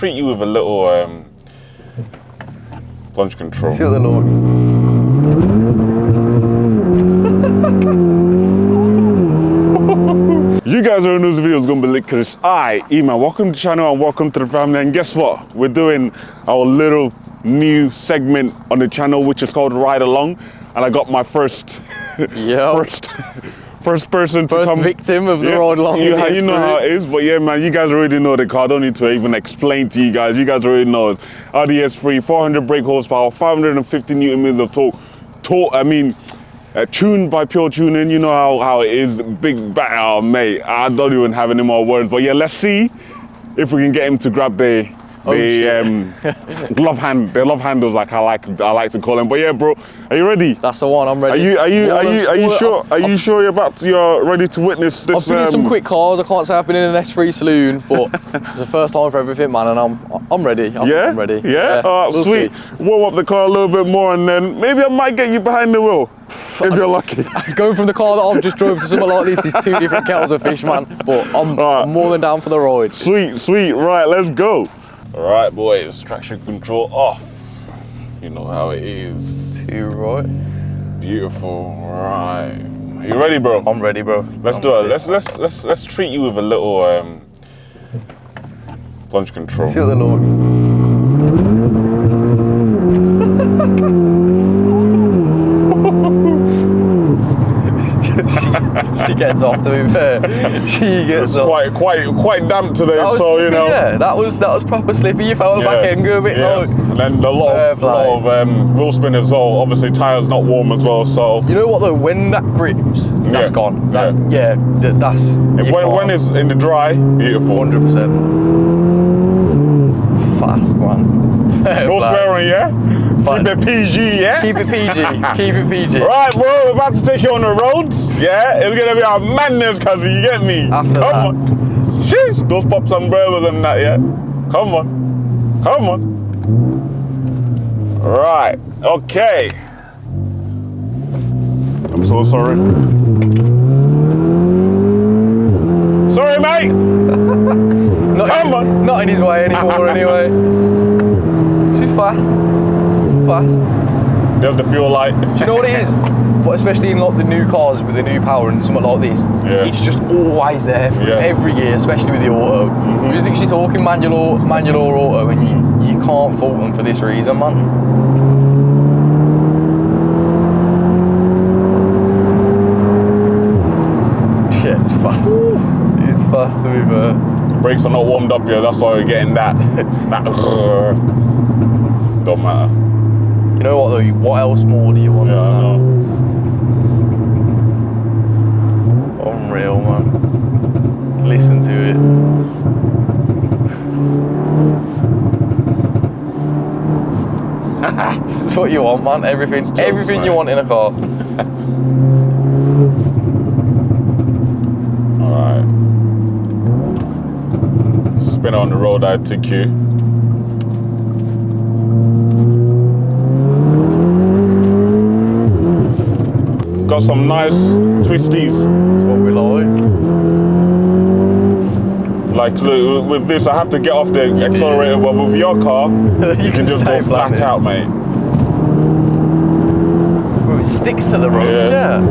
treat you with a little plunge control. See what the Lord. You guys already know this video is gonna be lit, Chris. E-man, welcome to the channel and welcome to the family. And guess what? We're doing our little new segment on the channel, which is called Ride Along. And I got my first person to come. Victim of the Ride Along. You know how it is, but yeah, man, you guys already know the car. I don't need to even explain to you guys. You guys already know it's Audi S3, 400 brake horsepower, 550 Newton meters of torque. Tuned by Pure Tuning. You know how it is. Big batter, oh, mate. I don't even have any more words. But yeah, let's see if we can get him to grab the glove handles, like I like to call them. But yeah, bro, are you ready? That's the one. I'm ready. Are you sure? Are you sure you're ready to witness this? I've been in some quick cars. I can't say I've been in an S3 saloon, but it's the first time for everything, man. And I'm ready. I'm ready. Yeah. We'll sweet. See. Warm up the car a little bit more, and then maybe I might get you behind the wheel. If you're lucky. Going from the car that I've just drove to something like this is two different kettles of fish, man. But I'm more than down for the ride. Sweet. Right, let's go. All right, boys. Traction control off. You know how it is. Too right. Beautiful. Right. Are you ready, bro? I'm ready, bro. Let's do it. Let's treat you with a little plunge control. See what the Lord. She gets off, to be fair. She gets off. Quite damp today, so you know. Yeah, that was proper slippy. You felt the back end go a bit low. And then a lot of wheel spin as well. Obviously, tyres not warm as well, so. You know what though? When that grips, that's gone. That's. When it's in the dry, beautiful. 100%. Fast, man. No swearing, yeah. Keep it PG, yeah? Keep it PG, keep it PG. Right, bro, we're about to take you on the roads, yeah? It's gonna be our madness, cousin, you get me? Come on. Sheesh, those pop umbrellas and that, yeah? Come on. Right, okay. I'm so sorry. Sorry, mate. Not in his way anymore, anyway. She's fast. There's the fuel light. Do you know what it is? But especially in like the new cars with the new power and something like this, it's just always there for every year, especially with the auto. You're just literally talking manual or auto, and you can't fault them for this reason, man. Yeah, it's fast. It's fast, to be fair. The brakes are not warmed up yet, that's why we're getting that don't matter. You know what though? What else more do you want? Yeah, I know. Unreal, man. Listen to it. That's what you want, man. Everything you want in a car. All right. Spin on the road, I took you. Got some nice twisties. That's what we like. Like, look, with this, I have to get off the accelerator, but with your car, you can just go flat out, mate. Bro, it sticks to the road, yeah.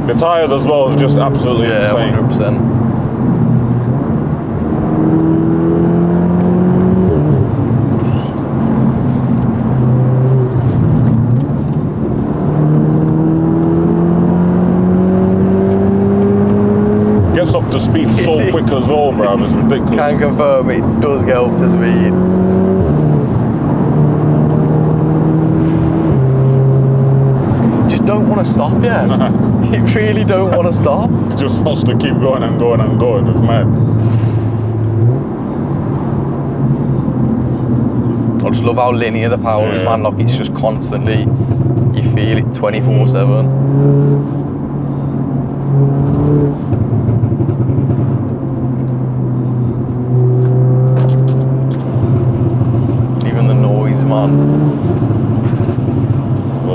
The tyres as well is just absolutely insane. 100%. Up to speed so quick as well, bruv. It's ridiculous. Can confirm it does get up to speed. Just don't want to stop, yeah. It really don't want to stop. It just wants to keep going and going and going. It's mad. I just love how linear the power is, man. Like, it's just constantly, you feel it 24/7.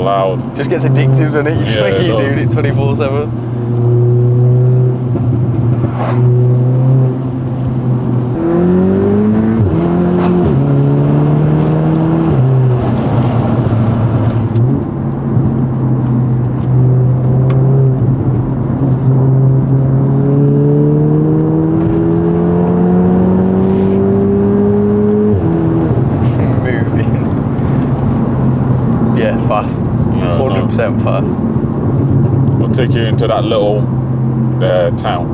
Loud. Just gets addictive, doesn't it? You just keep doing it 24/7. fast. 100% fast. We'll take you into that little town.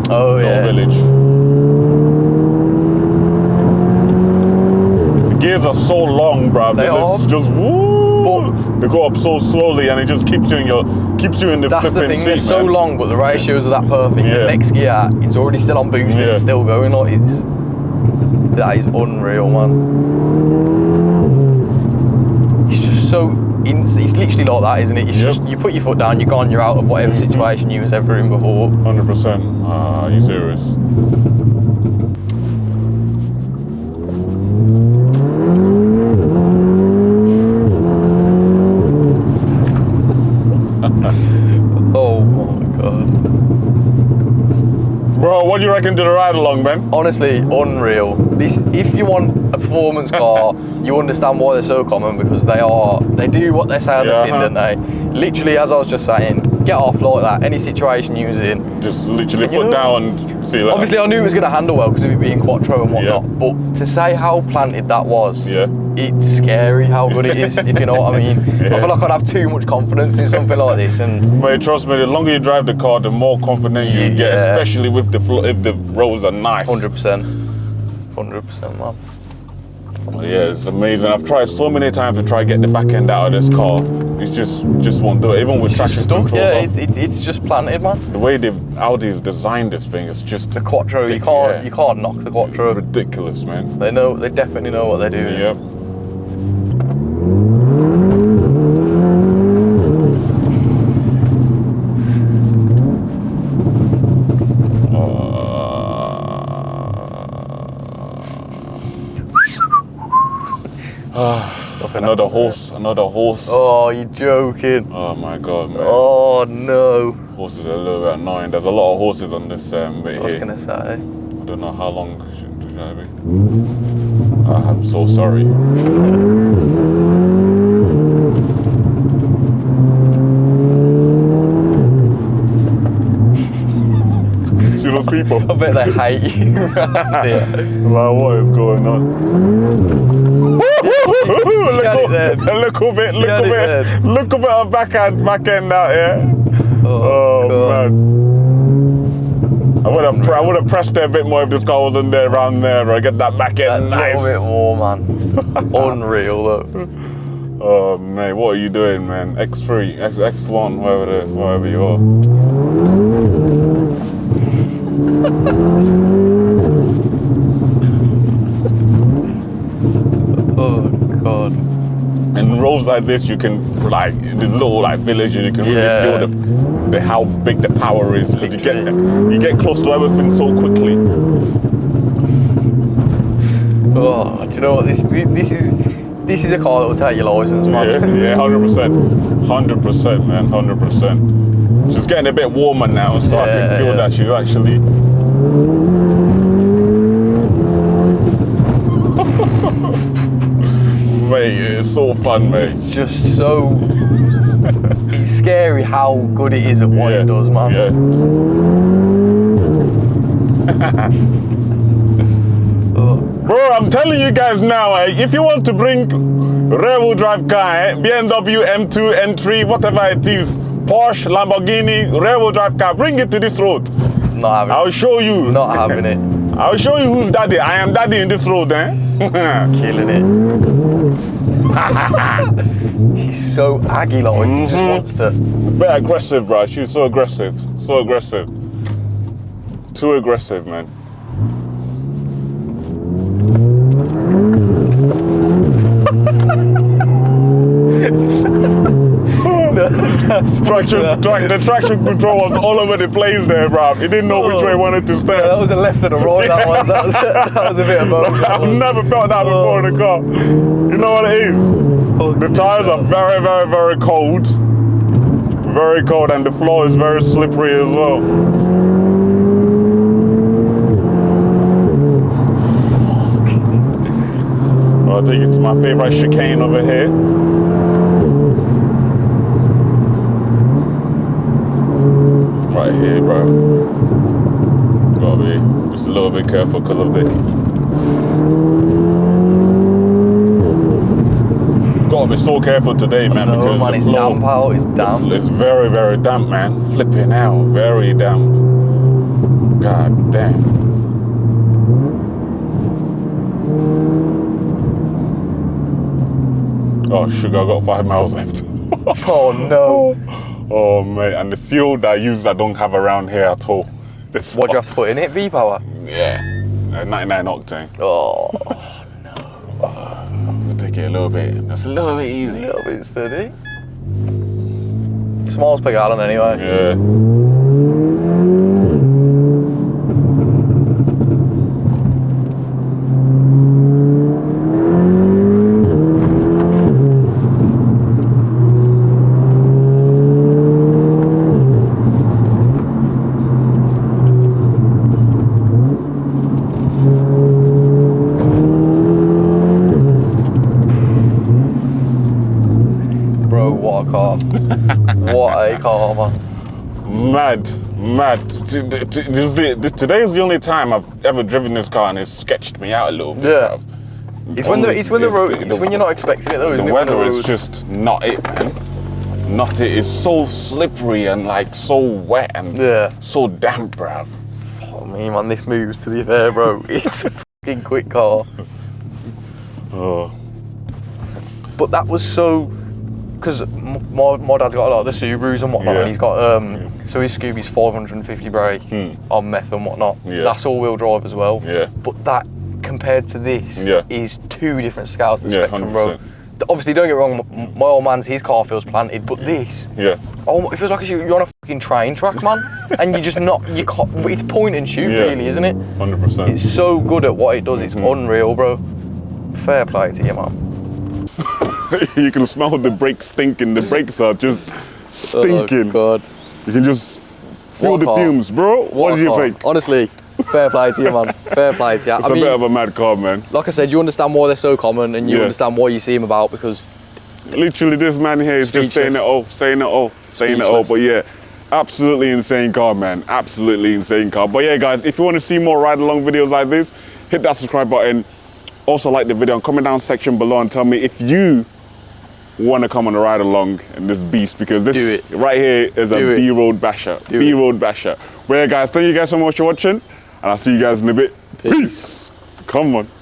Oh yeah. Little village. The gears are so long, bruv. They are. Just woo. They go up so slowly, and it just keeps you in the That's the flipping thing. seat, They're so man. long, but the ratios are that perfect. Yeah. The next gear, it's already still on boost. Yeah. It's still going. Like that is unreal, man. It's just so. It's literally like that, isn't it? It's just you put your foot down, you're gone, you're out of whatever situation you was ever in before. 100%. Are you serious? Oh my god. Bro, what do you reckon to the ride along, man? Honestly, unreal. If you want a performance car, you understand why they're so common, because they do what they say on the tin, don't they? Literally, as I was just saying, get off like that, any situation you was in. Just literally foot down and see you later. Obviously, I knew it was going to handle well because of it being Quattro and whatnot, but to say how planted that was, it's scary how good it is, if you know what I mean. I feel like I'd have too much confidence in something like this. And mate, trust me, the longer you drive the car, the more confident you get, especially with if the roads are nice. 100%, man. Yeah, it's amazing. I've tried so many times to try to get the back end out of this car. It's just won't do it. Even with traction control. Yeah, it's just planted, man. The way Audi's designed this thing, it's just the Quattro. You can't knock the Quattro. Ridiculous, man. They definitely know what they're doing. Yep. Another horse. Oh, you're joking. Oh my god, man. Oh no. Horses are a little bit annoying. There's a lot of horses on this bit here. I was gonna say. I don't know how long should I be. I'm so sorry. See those people? I bet they hate you. Like, what is going on? Look a bit of back end out here. Oh man. I would have pressed there a bit more if this car wasn't there around there, bro. Get that back end nice. A little bit more, man. Unreal, look. Oh man, what are you doing, man? X3, X1, wherever you are. Oh god. In roads like this, you can these little villages, you can really feel how big the power is, because you get close to everything so quickly. Oh, do you know what this is a car that will take your license, man. Yeah, 100%, man, 100%. She's getting a bit warmer now, so I can feel that she's actually. Mate, it's so fun, mate. It's just so. It's scary how good it is at what it does, man. Yeah. Bro, I'm telling you guys now, if you want to bring rear-wheel drive car, BMW M2, M3, whatever it is, Porsche, Lamborghini, rear-wheel drive car, bring it to this road. Not having I'll show you. Not having it. I'll show you who's daddy. I am daddy in this road, Killing it. She's so aggy, like he just wants to. Bit aggressive, bro. She's so aggressive. So aggressive. Too aggressive, man. The traction control was all over the place there, bro. He didn't know which way he wanted to stay. Yeah, that was a left and a right. That was a bit of both. I've never felt that before in a car. You know what it is? The tires are very, very, very cold. Very cold, and the floor is very slippery as well. I'll take you to my favorite chicane over here. Right here, bro. Gotta be just a little bit careful because of the. got to be so careful today, man, because man, the it's flow, damp out, it's damp. It's very, very damp, man. Flipping out, very damp. God damn. Oh, sugar, I got 5 miles left. Oh no. Oh, mate, and the fuel that I use, I don't have around here at all. What do you have to put in it? V-Power? Yeah, 99 octane. Oh, no. We'll take it a little bit, just a little bit A easy. little bit steady. Smalls per gallon anyway. Yeah. Bro, what a car. What a car, man. Mad. Today is the only time I've ever driven this car and it's sketched me out a little bit. Yeah. Bruv. It's when you're not expecting it though, isn't it? The weather is road- just not it, man. Not it. It's so slippery and like so wet and so damp, bruv. Fuck me, man, this moves to be fair, bro. It's a fucking quick car. Oh. But that was so, because my dad's got a lot of the Subarus and whatnot, and he's got, so his Scooby's 550 brake on meth and whatnot. Yeah. That's all-wheel drive as well. Yeah. But that, compared to this, is 2 different scales of the spectrum, 100%. bro. Obviously, don't get me wrong, my old man's, his car feels planted, but this, it feels like you're on a fucking train track, man. And you're just not, you can't, it's point and shoot, really, isn't it? 100%. It's so good at what it does, it's unreal, bro. Fair play to you, man. You can smell the brakes stinking. The brakes are just stinking. Oh, God. You can just feel What a the car. fumes, bro. What do you think? Honestly, fair play to you, man. Fair play to you. It's a bit of a mad car, man. Like I said, you understand why they're so common, and you understand why you see them about, because Literally, this man here is just saying it all, saying it all. But yeah, absolutely insane car, man. Absolutely insane car. But yeah, guys, if you want to see more ride-along videos like this, hit that subscribe button. Also like the video and comment down section below and tell me if you want to come on a ride along in this beast, because this right here is a B-road basher. B-road basher. Well, yeah, guys, thank you guys so much for watching, and I'll see you guys in a bit. Peace. Come on.